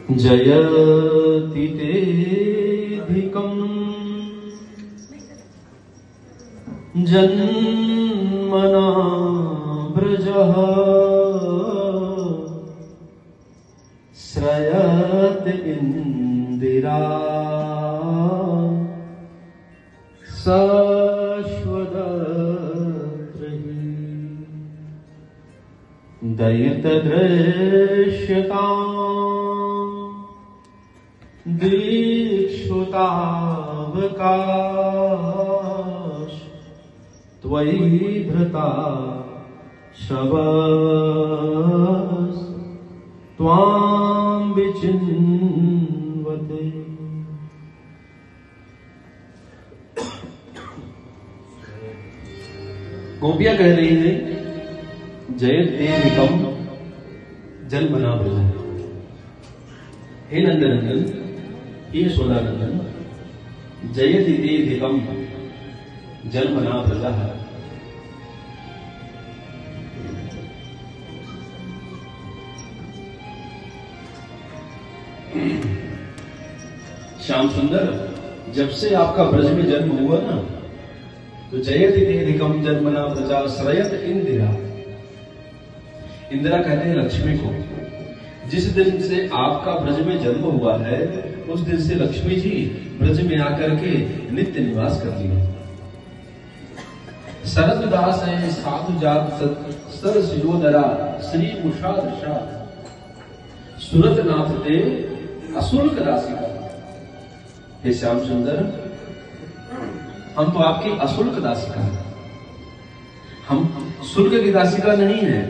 जयति तेऽधिकम् जन्मना व्रजः श्रयत इंदिरा शाश्वतत्रयी दयितदृश्यताम् दीक्षुतावकाश त्वयि भृता शवस त्वां विचिन्वते। गोपियां कह रही हैं जयत्येधिकम् जन्मना व्रजः। हे नंदनंदन, हे यशोदानंदन, जयति तेऽधिकम् जन्मना व्रजः। श्याम सुंदर, जब से आपका ब्रज में जन्म हुआ ना, तो जयति तेऽधिकम् जन्मना व्रजः श्रयत इंदिरा। इंदिरा कहते हैं लक्ष्मी को। जिस दिन से आपका ब्रज में जन्म हुआ है, उस दिन से लक्ष्मी जी ब्रज में आकर के नित्य निवास करती है। शरद दास है साधु जात सर शिरोधरा श्री उषा दशा सुरत नाथ ते अशुल्क दासिका। हे श्याम सुंदर, हम तो आपकी अशुल्क दासिका हैं। हम शुल्क की दासिका नहीं है,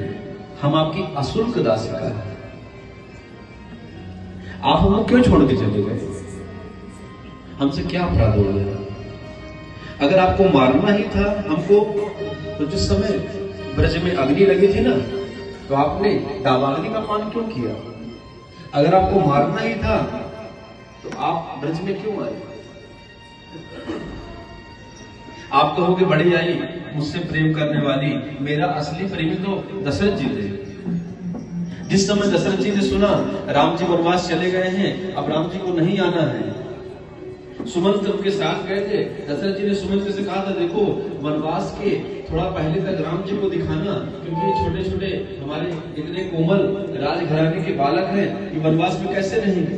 हम आपकी अशुल्क दासिका है। आप हमको क्यों छोड़ के चले गए? हमसे क्या अपराध हो गया? अगर आपको मारना ही था हमको, तो जिस समय ब्रज में अग्नि लगी थी ना, तो आपने दावाग्नि का पान क्यों किया? अगर आपको मारना ही था तो आप ब्रज में क्यों आए? आप कहोगे बड़ी आई मुझसे प्रेम करने वाली, मेरा असली प्रेमी तो दशरथ जी थे। जिस समय दशरथ जी ने सुना राम जी वनवास चले गए हैं, अब राम जी को नहीं आना है, सुमंत उनके साथ गए थे। दशरथ जी ने सुमंत से कहा था, देखो वनवास के थोड़ा पहले तक राम जी को दिखाना, क्योंकि छोटे छोटे हमारे इतने कोमल राजघराने के बालक हैं, ये वनवास में कैसे रहेंगे,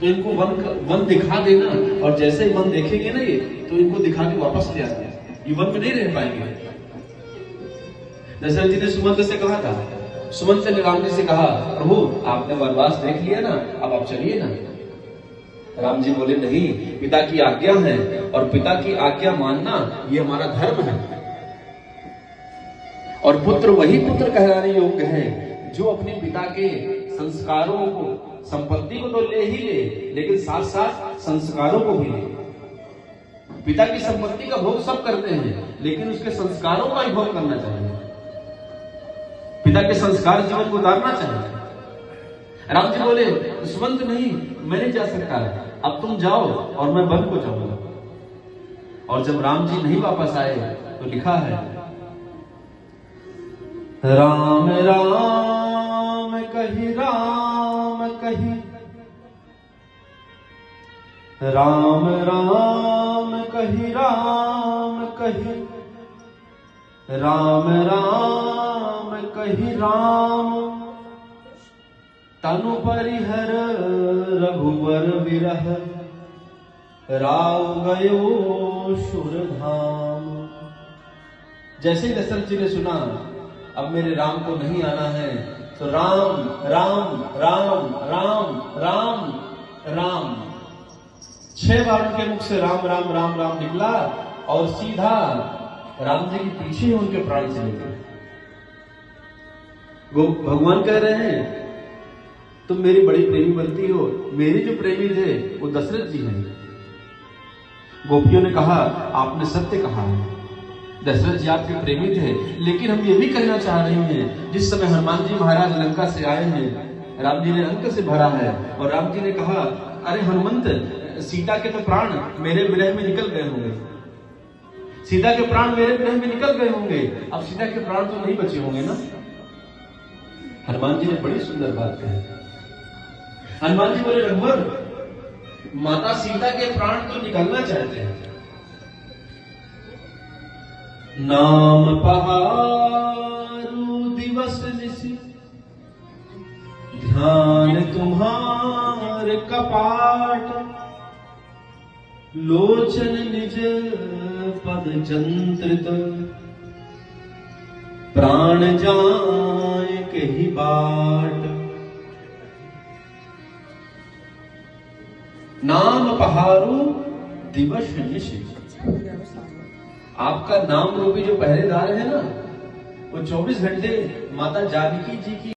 तो इनको वन दिखा देना, और जैसे ही वन देखेंगे ना ये, तो इनको दिखा के वापस ले आना, ये वन में नहीं रह पाएंगे। दशरथ जी ने सुमंत से कहा था। सुमंत ने राम जी से कहा, प्रभु आपने वनवास देख लिया ना, अब आप चलिए ना। राम जी बोले, नहीं, पिता की आज्ञा है, और पिता की आज्ञा मानना ये हमारा धर्म है। और पुत्र वही पुत्र कहलाने योग्य है जो अपने पिता के संस्कारों को, संपत्ति को तो ले ही ले, लेकिन साथ साथ संस्कारों को भी ले। पिता की संपत्ति का भोग सब करते हैं, लेकिन उसके संस्कारों का ही भोग करना चाहिए। पिता के संस्कार जीवन को उतारना चाहिए। राम जी बोले, सुमंत नहीं, मैं नहीं जा सकता, अब तुम जाओ और मैं वन को जाऊंगा। और जब राम जी नहीं वापस आए तो लिखा है, राम राम कही राम कही, राम राम कही राम कही, राम राम कही राम, तनु परिहर रघुवर विरह, राव गयो शुरधाम। जैसे ही दशरथ जी ने सुना अब मेरे राम को नहीं आना है, तो राम राम राम राम राम राम 6 बार उनके मुख से राम राम राम राम निकला, और सीधा राम जी के पीछे ही उनके प्राण चले गए। भगवान कह रहे हैं, तुम मेरी बड़ी प्रेमी बनती हो, मेरे जो प्रेमी थे वो दशरथ जी हैं। गोपियों ने कहा, आपने सत्य कहा है, दशरथ जी आपके प्रेमी थे, लेकिन हम ये भी कहना चाह रहे हैं, जिस समय हनुमान जी महाराज लंका से आए हैं, राम जी ने अंक से भरा है, और राम जी ने कहा, अरे हनुमंत, सीता के तो प्राण मेरे विरह में निकल गए होंगे, सीता के प्राण मेरे विरह में निकल गए होंगे, अब सीता के प्राण तो नहीं बचे होंगे ना। हनुमान जी ने बड़ी सुंदर बात कही। हनुमान जी बोले रघुवर, माता सीता के प्राण तो निकलना चाहते हैं। नाम पहारू दिवस निशि, ध्यान तुम्हार कपाट, लोचन निज पद जंत्रित, प्राण जाए कही बाट। नाम पहारू दिवस निशि, आपका नाम रूपी जो पहरेदार है ना, वो 24 घंटे माता जानकी जी की